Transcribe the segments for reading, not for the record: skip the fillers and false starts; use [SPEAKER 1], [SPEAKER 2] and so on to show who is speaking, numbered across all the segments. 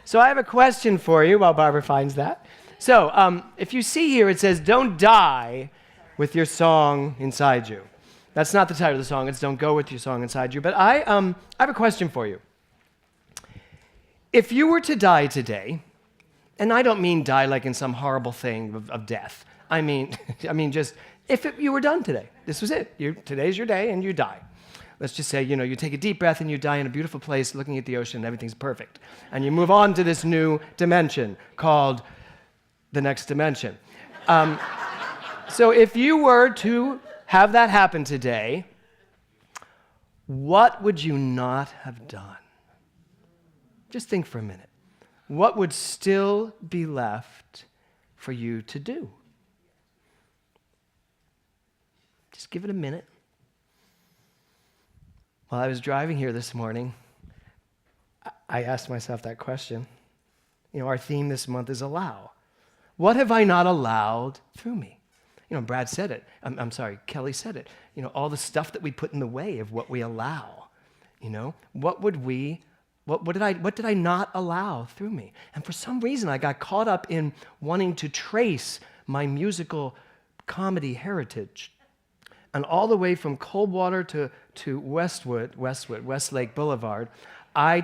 [SPEAKER 1] So I have a question for you while Barbara finds that. So if you see here, it says, don't die with your song inside you. That's not the title of the song. It's don't go with your song inside you. But I have a question for you. If you were to die today, and I don't mean die like in some horrible thing of death. I mean just if you were done today. This was it. Today's your day and you die. Let's just say, you take a deep breath and you die in a beautiful place looking at the ocean and everything's perfect. And you move on to this new dimension called the next dimension. So if you were to have that happen today, what would you not have done? Just think for a minute. What would still be left for you to do? Just give it a minute. While I was driving here this morning, I asked myself that question. Our theme this month is allow. What have I not allowed through me? Brad said it. I'm sorry, Kelly said it. All the stuff that we put in the way of what we allow. What did I not allow through me? And for some reason, I got caught up in wanting to trace my musical comedy heritage. And all the way from Coldwater to Westlake Boulevard, I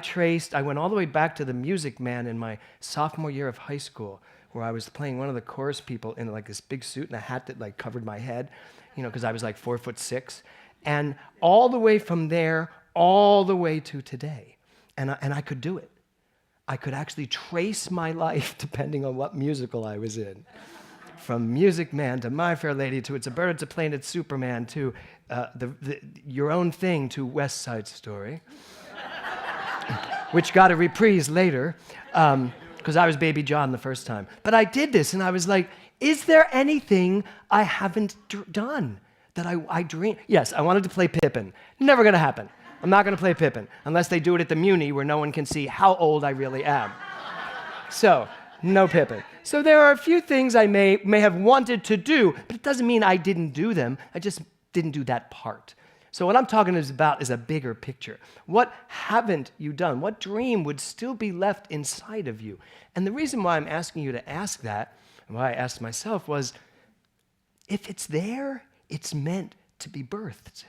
[SPEAKER 1] went all the way back to the Music Man in my sophomore year of high school, where I was playing one of the chorus people in like this big suit and a hat that like covered my head, because I was like 4'6", and all the way from there, all the way to today, and I could do it. I could actually trace my life depending on what musical I was in. From Music Man to My Fair Lady to It's a Bird, It's a Plane, It's Superman to Your Own Thing to West Side Story, which got a reprise later because I was Baby John the first time. But I did this and I was like, is there anything I haven't done that I dream? Yes, I wanted to play Pippin. Never going to happen. I'm not going to play Pippin unless they do it at the Muni where no one can see how old I really am. So, no Pippin. So there are a few things I may have wanted to do, but it doesn't mean I didn't do them. I just didn't do that part. So what I'm talking about is a bigger picture. What haven't you done? What dream would still be left inside of you? And the reason why I'm asking you to ask that, and why I asked myself, was if it's there, it's meant to be birthed.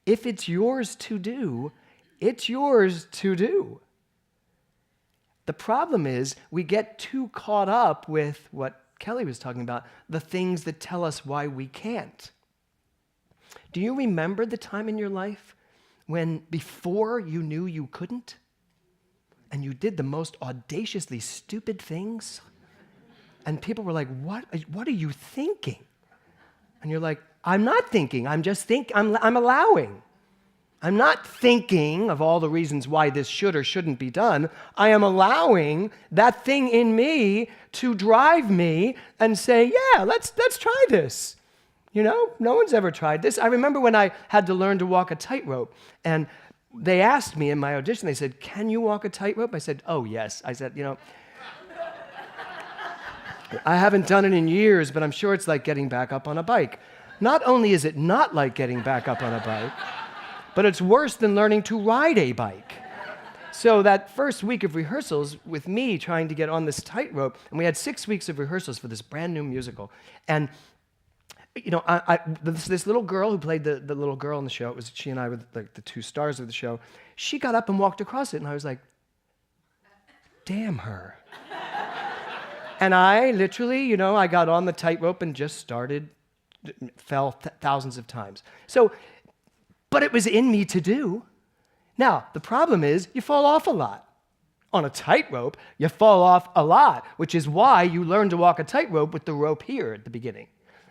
[SPEAKER 1] If it's yours to do, it's yours to do. The problem is we get too caught up with what Kelly was talking about, the things that tell us why we can't. Do you remember the time in your life when before you knew you couldn't and you did the most audaciously stupid things and people were like, what are you thinking? And you're like, I'm not thinking, I'm allowing. I'm not thinking of all the reasons why this should or shouldn't be done. I am allowing that thing in me to drive me and say, yeah, let's try this. No one's ever tried this. I remember when I had to learn to walk a tightrope, and they asked me in my audition, they said, can you walk a tightrope? I said, oh, yes. I said, I haven't done it in years, but I'm sure it's like getting back up on a bike. Not only is it not like getting back up on a bike, but it's worse than learning to ride a bike. So that first week of rehearsals with me trying to get on this tightrope, and we had 6 weeks of rehearsals for this brand new musical, and this little girl who played the little girl in the show, she and I were like the two stars of the show, she got up and walked across it, and I was like, damn her. And I literally, I got on the tightrope and just fell thousands of times. But it was in me to do. Now, the problem is you fall off a lot. On a tightrope, you fall off a lot, which is why you learn to walk a tightrope with the rope here at the beginning,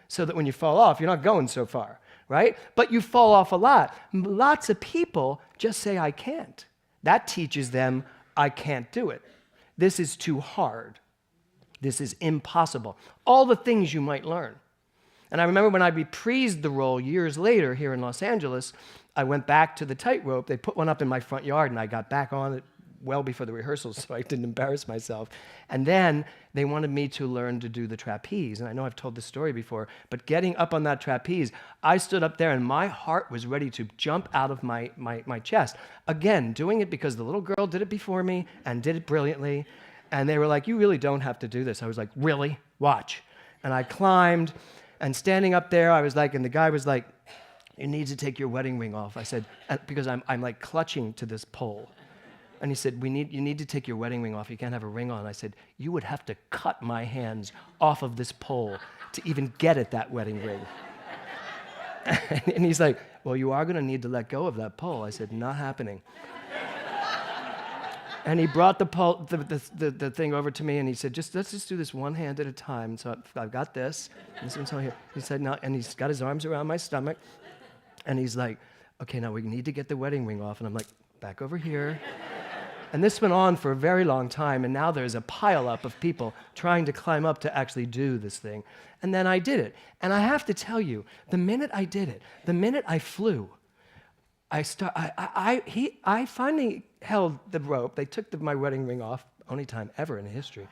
[SPEAKER 1] so that when you fall off, you're not going so far, right? But you fall off a lot. Lots of people just say, I can't. That teaches them, I can't do it. This is too hard. This is impossible. All the things you might learn. And I remember when I reprised the role years later here in Los Angeles, I went back to the tightrope. They put one up in my front yard, and I got back on it well before the rehearsals so I didn't embarrass myself. And then they wanted me to learn to do the trapeze. And I know I've told this story before, but getting up on that trapeze, I stood up there and my heart was ready to jump out of my chest. Again, doing it because the little girl did it before me and did it brilliantly. And they were like, you really don't have to do this. I was like, really? Watch. And I climbed, and standing up there, I was like, and the guy was like, you need to take your wedding ring off. I said, because I'm like clutching to this pole. And he said, you need to take your wedding ring off. You can't have a ring on. I said, you would have to cut my hands off of this pole to even get at that wedding ring. And he's like, well, you are going to need to let go of that pole. I said, not happening. And he brought the pole, the thing over to me, and he said, let's just do this one hand at a time. So I've got this. This one's over here. He said, no, and he's got his arms around my stomach. And he's like, okay, now we need to get the wedding ring off. And I'm like, back over here. And this went on for a very long time, and now there's a pileup of people trying to climb up to actually do this thing. And then I did it. And I have to tell you, the minute I did it, the minute I flew, I finally held the rope. They took my wedding ring off, only time ever in history.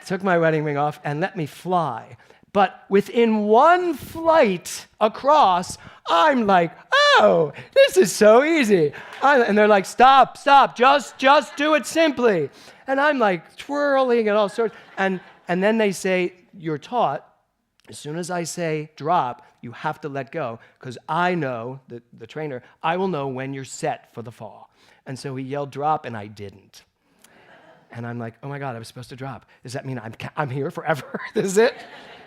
[SPEAKER 1] Took my wedding ring off and let me fly. But within one flight across, I'm like, oh, this is so easy. And they're like, stop, just do it simply. And I'm like twirling and all sorts. And then they say, you're taught, as soon as I say drop, you have to let go, because I know, the trainer, I will know when you're set for the fall. And so he yelled drop, and I didn't. And I'm like, oh my God, I was supposed to drop. Does that mean I'm here forever? This is it?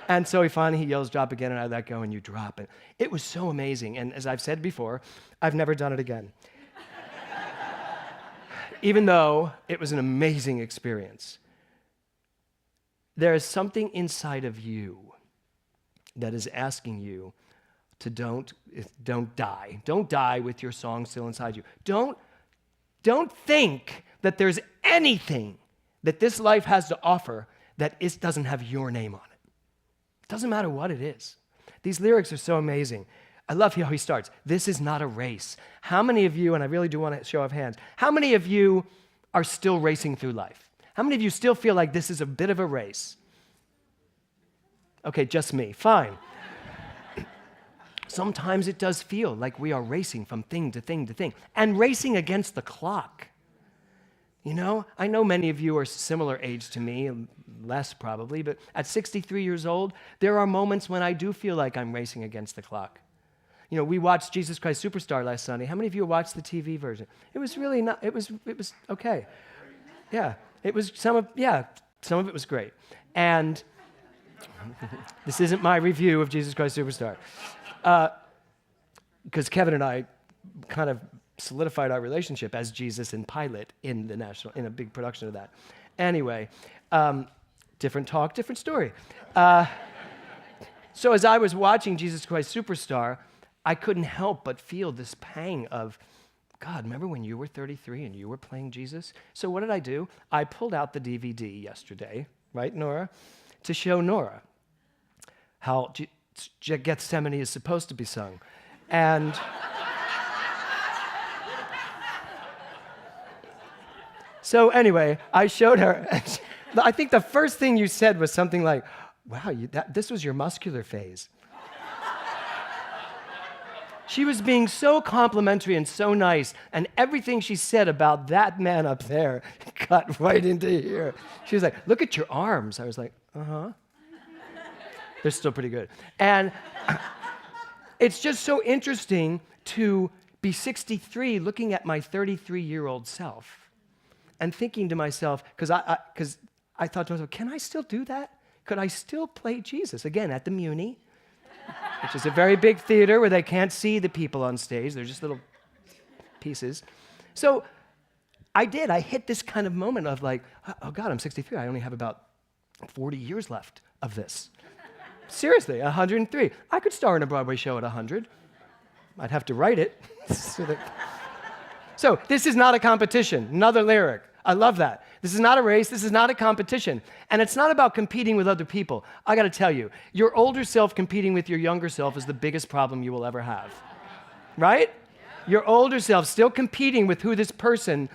[SPEAKER 1] And so he yells drop again, and I let go, and you drop it. It was so amazing. And as I've said before, I've never done it again. Even though it was an amazing experience. There is something inside of you that is asking you to don't die. Don't die with your song still inside you. Don't think that there's anything that this life has to offer that it doesn't have your name on it. Doesn't matter what it is. These lyrics are so amazing. I love how he starts. This is not a race. How many of you, and I really do want to show of hands, how many of you are still racing through life? How many of you still feel like this is a bit of a race? Okay, just me. Fine. Sometimes it does feel like we are racing from thing to thing to thing, and racing against the clock. You know, I know many of you are similar age to me, less probably, but at 63 years old, there are moments when I do feel like I'm racing against the clock. You know, we watched Jesus Christ Superstar last Sunday. How many of you watched the TV version? It was really not, it was okay. Yeah, it was some of it was great. And this isn't my review of Jesus Christ Superstar. Because Kevin and I kind of solidified our relationship as Jesus and Pilate in a big production of that. Anyway, different talk, different story. So as I was watching Jesus Christ Superstar, I couldn't help but feel this pang of, God, remember when you were 33 and you were playing Jesus? So what did I do? I pulled out the DVD yesterday, right, Nora? To show Nora how Gethsemane is supposed to be sung. And so anyway, I showed her. I think the first thing you said was something like, wow, this was your muscular phase. She was being so complimentary and so nice, and everything she said about that man up there cut right into here. She was like, look at your arms. I was like, uh-huh. They're still pretty good. And it's just so interesting to be 63 looking at my 33-year-old self and thinking to myself, because I thought to myself, can I still do that? Could I still play Jesus? Again, at the Muni, which is a very big theater where they can't see the people on stage. They're just little pieces. So I did. I hit this kind of moment of like, oh God, I'm 63. I only have about 40 years left of this. Seriously, 103. I could star in a Broadway show at 100. I'd have to write it. So this is not a competition. Another lyric. I love that. This is not a race. This is not a competition. And it's not about competing with other people. I got to tell you, your older self competing with your younger self is the biggest problem you will ever have. Right? Your older self still competing with who this person.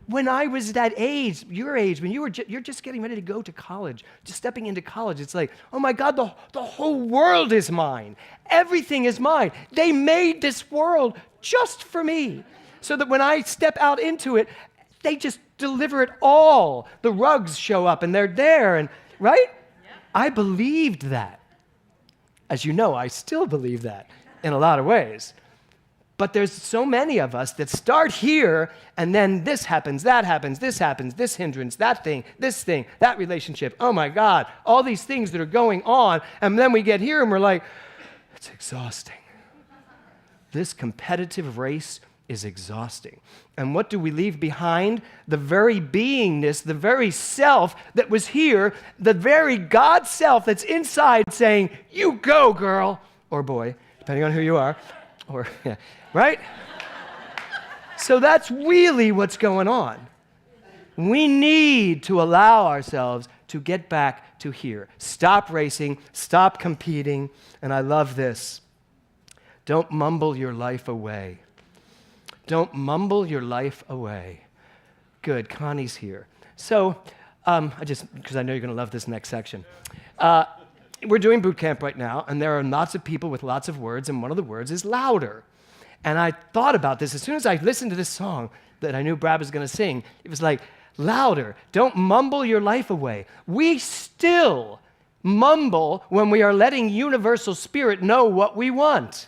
[SPEAKER 1] When I was that age, your age, when you're just getting ready to go to college, just stepping into college, it's like, oh my God, the whole world is mine. Everything is mine. They made this world just for me. So that when I step out into it, they just deliver it all. The rugs show up and they're there, and right? Yeah. I believed that. As you know, I still believe that in a lot of ways. But there's so many of us that start here, and then this happens, this hindrance, that thing, this thing, that relationship. Oh my God, all these things that are going on, and then we get here and we're like, it's exhausting. This competitive race is exhausting. And what do we leave behind? The very beingness, the very self that was here, the very God self that's inside saying, you go, girl, or boy, depending on who you are, or, yeah, right? So that's really what's going on. We need to allow ourselves to get back to here. Stop racing, stop competing, and I love this. Don't mumble your life away. Don't mumble your life away. Good, Connie's here. So, because I know you're going to love this next section. We're doing boot camp right now, and there are lots of people with lots of words, and one of the words is louder. And I thought about this. As soon as I listened to this song that I knew Brad was going to sing, it was like, louder. Don't mumble your life away. We still mumble when we are letting universal spirit know what we want.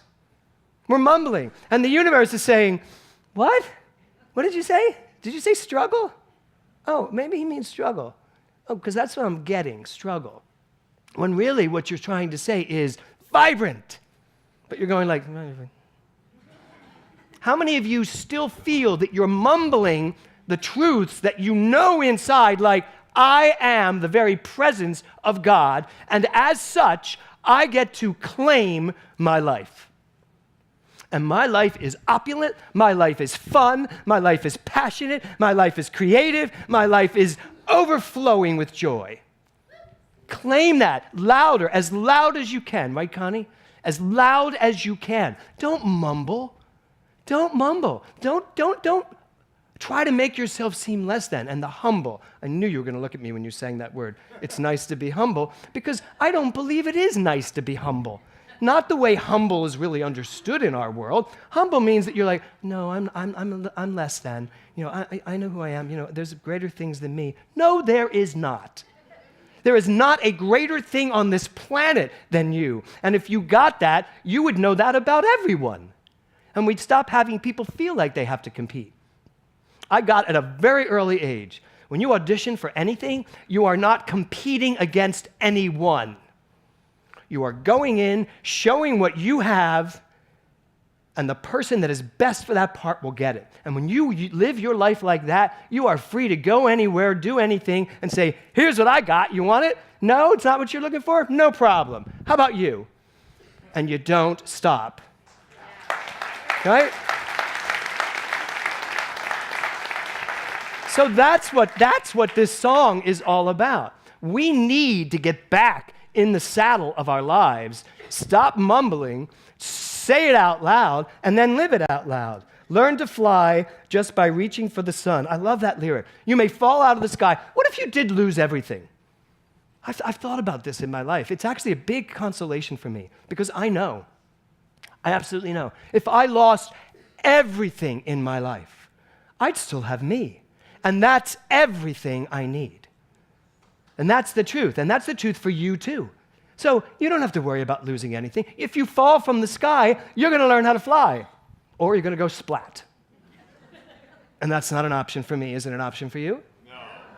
[SPEAKER 1] We're mumbling. And the universe is saying, what? What did you say? Did you say struggle? Oh, maybe he means struggle. Oh, because that's what I'm getting, struggle. When really what you're trying to say is vibrant. But you're going like, how many of you still feel that you're mumbling the truths that you know inside, like, I am the very presence of God, and as such, I get to claim my life. And my life is opulent, my life is fun, my life is passionate, my life is creative, my life is overflowing with joy. Claim that louder, as loud as you can, right, Connie? As loud as you can. Don't mumble. Don't mumble. Don't try to make yourself seem less than. And the humble. I knew you were going to look at me when you sang that word. It's nice to be humble, because I don't believe it is nice to be humble. Not the way humble is really understood in our world. Humble means that you're like, no, I'm less than. You know, I know who I am. You know, there's greater things than me. No, there is not. There is not a greater thing on this planet than you. And if you got that, you would know that about everyone. And we'd stop having people feel like they have to compete. I got at a very early age, when you audition for anything, you are not competing against anyone. You are going in, showing what you have, and the person that is best for that part will get it. And when you live your life like that, you are free to go anywhere, do anything, and say, here's what I got, you want it? No, it's not what you're looking for? No problem. How about you? And you don't stop. Right? So that's what this song is all about. We need to get back in the saddle of our lives, stop mumbling, say it out loud, and then live it out loud. Learn to fly just by reaching for the sun. I love that lyric. You may fall out of the sky. What if you did lose everything? I've thought about this in my life. It's actually a big consolation for me, because I know, I absolutely know, if I lost everything in my life, I'd still have me. And that's everything I need. And that's the truth. And that's the truth for you too. So you don't have to worry about losing anything. If you fall from the sky, you're going to learn how to fly. Or you're going to go splat. And that's not an option for me. Is it an option for you?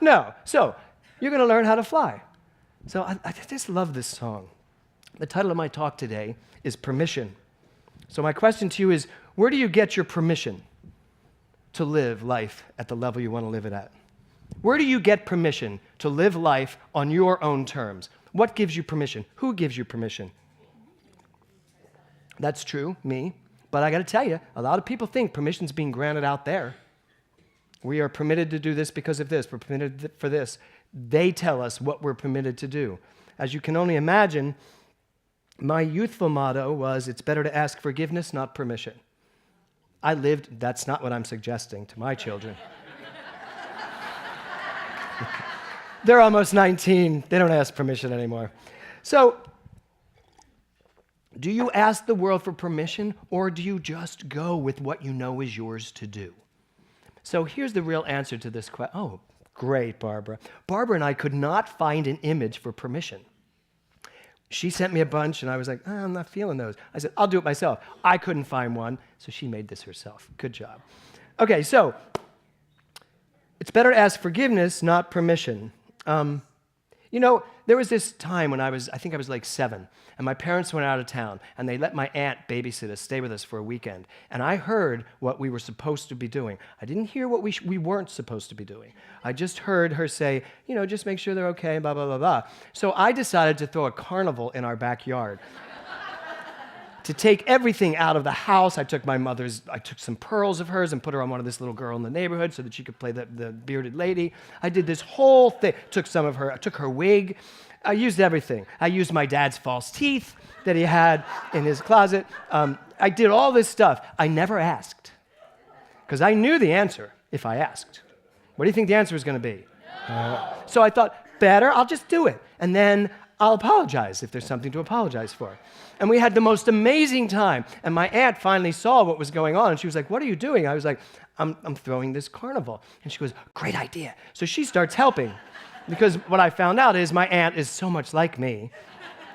[SPEAKER 1] No. So you're going to learn how to fly. So I just love this song. The title of my talk today is Permission. So my question to you is, where do you get your permission to live life at the level you want to live it at? Where do you get permission to live life on your own terms? What gives you permission? Who gives you permission? That's true, me. But I got to tell you, a lot of people think permission's being granted out there. We are permitted to do this because of this. We're permitted for this. They tell us what we're permitted to do. As you can only imagine, my youthful motto was, it's better to ask forgiveness, not permission. That's not what I'm suggesting to my children. They're almost 19. They don't ask permission anymore. So, do you ask the world for permission, or do you just go with what you know is yours to do? So here's the real answer to this question. Oh, great, Barbara. Barbara and I could not find an image for permission. She sent me a bunch, and I was like, I'm not feeling those. I said, I'll do it myself. I couldn't find one, so she made this herself. Good job. Okay, so it's better to ask forgiveness, not permission. There was this time when I think I was like 7, and my parents went out of town, and they let my aunt babysit us, stay with us for a weekend. And I heard what we were supposed to be doing. I didn't hear what we weren't supposed to be doing. I just heard her say, just make sure they're okay, blah, blah, blah, blah. So I decided to throw a carnival in our backyard. To take everything out of the house, I took some pearls of hers and put her on one of this little girl in the neighborhood so that she could play the bearded lady. I did this whole thing. I took her wig. I used everything. I used my dad's false teeth that he had in his closet. I did all this stuff. I never asked, because I knew the answer if I asked. What do you think the answer was going to be? So I thought, better, I'll just do it. And then I'll apologize if there's something to apologize for. And we had the most amazing time. And my aunt finally saw what was going on, and she was like, what are you doing? I was like, I'm throwing this carnival. And she goes, great idea. So she starts helping, because what I found out is my aunt is so much like me.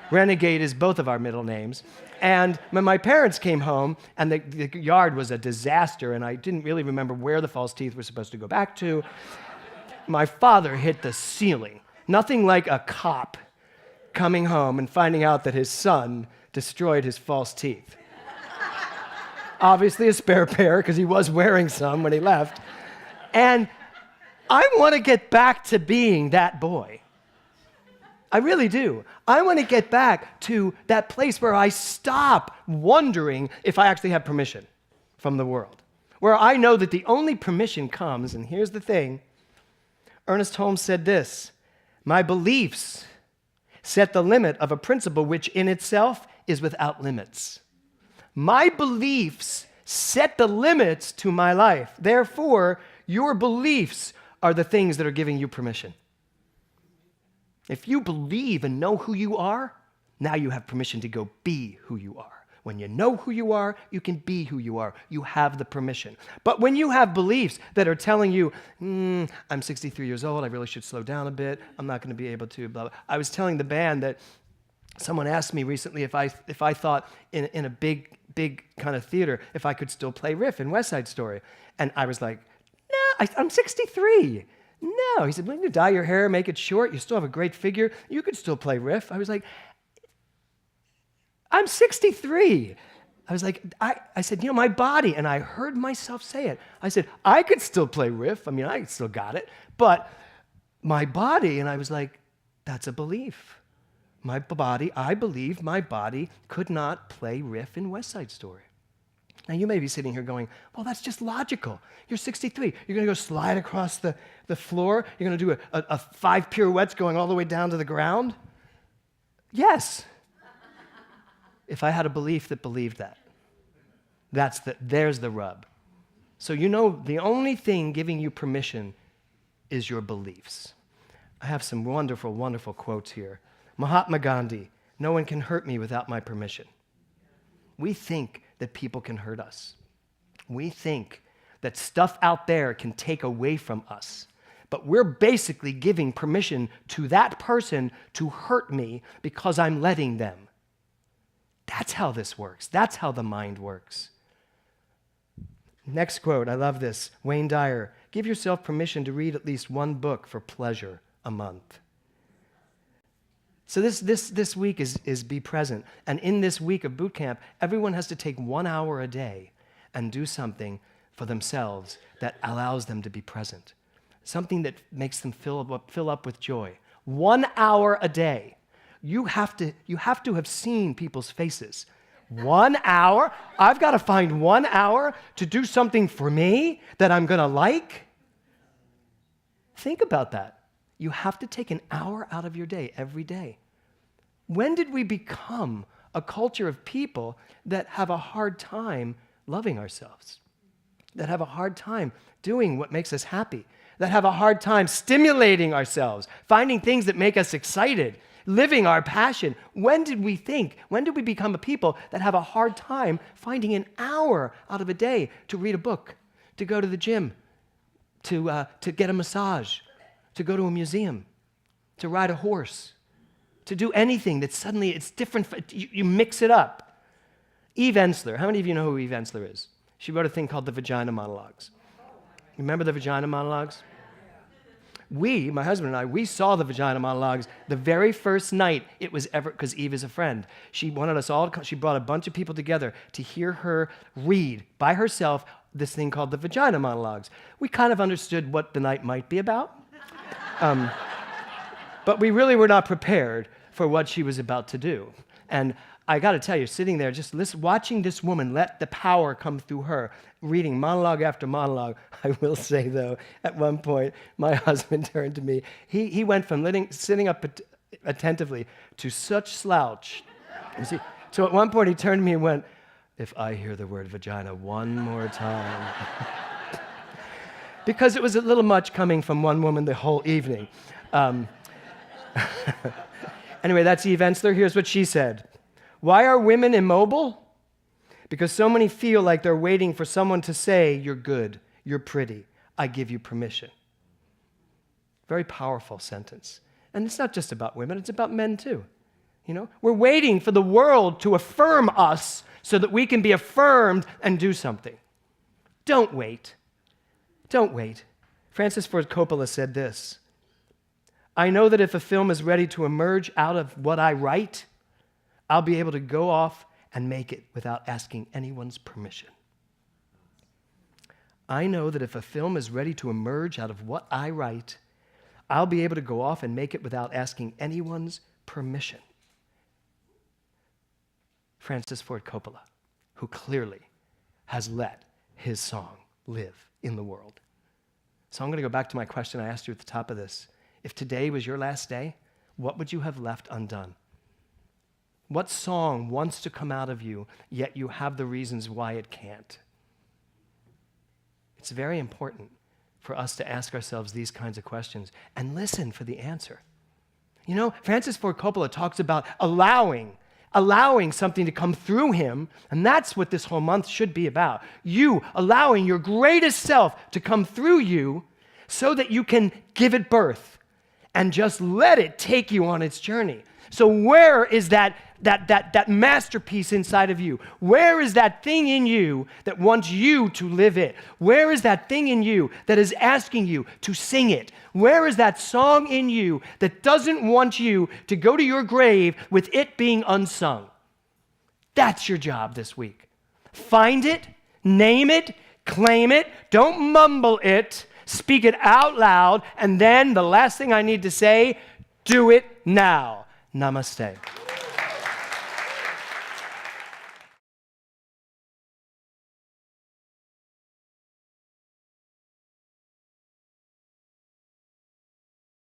[SPEAKER 1] Renegade is both of our middle names. And when my parents came home, and the yard was a disaster, and I didn't really remember where the false teeth were supposed to go back to, my father hit the ceiling. Nothing like a cop coming home and finding out that his son destroyed his false teeth. Obviously a spare pair, because he was wearing some when he left. And I want to get back to being that boy. I really do. I want to get back to that place where I stop wondering if I actually have permission from the world, where I know that the only permission comes, and here's the thing, Ernest Holmes said this, my beliefs set the limit of a principle which in itself is without limits. My beliefs set the limits to my life. Therefore, your beliefs are the things that are giving you permission. If you believe and know who you are, now you have permission to go be who you are. When you know who you are, you can be who you are. You have the permission. But when you have beliefs that are telling you, I'm 63 years old, I really should slow down a bit, I'm not going to be able to, blah, blah. I was telling the band that someone asked me recently if I thought in a big kind of theater, if I could still play riff in West Side Story. And I was like, no, I'm 63. No. He said, well, you dye your hair, make it short, you still have a great figure, you could still play riff. I was like, I'm 63. I was like, I said, my body, and I heard myself say it. I said, I could still play riff. I mean, I still got it. But my body, and I was like, that's a belief. My body, I believe my body could not play riff in West Side Story. Now, you may be sitting here going, well, that's just logical. You're 63. You're going to go slide across the floor? You're going to do a 5 pirouettes going all the way down to the ground? Yes. If I had a belief that believed that. There's the rub. So the only thing giving you permission is your beliefs. I have some wonderful, wonderful quotes here. Mahatma Gandhi, no one can hurt me without my permission. We think that people can hurt us. We think that stuff out there can take away from us. But we're basically giving permission to that person to hurt me because I'm letting them. That's how this works. That's how the mind works. Next quote, I love this. Wayne Dyer, give yourself permission to read at least one book for pleasure a month. So this week is be present. And in this week of boot camp, everyone has to take 1 hour a day and do something for themselves that allows them to be present. Something that makes them fill up with joy. 1 hour a day. You have to have seen people's faces. 1 hour? I've got to find 1 hour to do something for me that I'm going to like? Think about that. You have to take an hour out of your day every day. When did we become a culture of people that have a hard time loving ourselves? that have a hard time doing what makes us happy, that have a hard time stimulating ourselves, finding things that make us excited, living our passion. When did we become a people that have a hard time finding an hour out of a day to read a book, to go to the gym, to get a massage, to go to a museum, to ride a horse, to do anything that suddenly it's different, you mix it up. Eve Ensler, how many of you know who Eve Ensler is? She wrote a thing called the Vagina Monologues. Remember the Vagina Monologues? My husband and I, we saw the Vagina Monologues the very first night it was ever, because Eve is a friend. She wanted us all, she brought a bunch of people together to hear her read by herself this thing called the Vagina Monologues. We kind of understood what the night might be about, but we really were not prepared for what she was about to do. And I got to tell you, sitting there, just watching this woman let the power come through her, reading monologue after monologue. I will say, though, at one point, my husband turned to me. He went from sitting up attentively to such slouch. You see, so at one point, he turned to me and went, "If I hear the word vagina one more time." Because it was a little much coming from one woman the whole evening. Anyway, that's Eve Ensler. Here's what she said. Why are women immobile? Because so many feel like they're waiting for someone to say, "You're good, you're pretty, I give you permission." Very powerful sentence. And it's not just about women, it's about men too. You know, we're waiting for the world to affirm us so that we can be affirmed and do something. Don't wait. Don't wait. Francis Ford Coppola said this, "I know that if a film is ready to emerge out of what I write, I'll be able to go off and make it without asking anyone's permission." I know that if a film is ready to emerge out of what I write, I'll be able to go off and make it without asking anyone's permission. Francis Ford Coppola, who clearly has let his song live in the world. So I'm going to go back to my question I asked you at the top of this. If today was your last day, what would you have left undone? What song wants to come out of you, yet you have the reasons why it can't? It's very important for us to ask ourselves these kinds of questions and listen for the answer. You know, Francis Ford Coppola talks about allowing something to come through him, and that's what this whole month should be about. You allowing your greatest self to come through you so that you can give it birth and just let it take you on its journey. So where is that masterpiece inside of you? Where is that thing in you that wants you to live it? Where is that thing in you that is asking you to sing it? Where is that song in you that doesn't want you to go to your grave with it being unsung? That's your job this week. Find it, name it, claim it, don't mumble it, speak it out loud, and then the last thing I need to say, do it now. Namaste.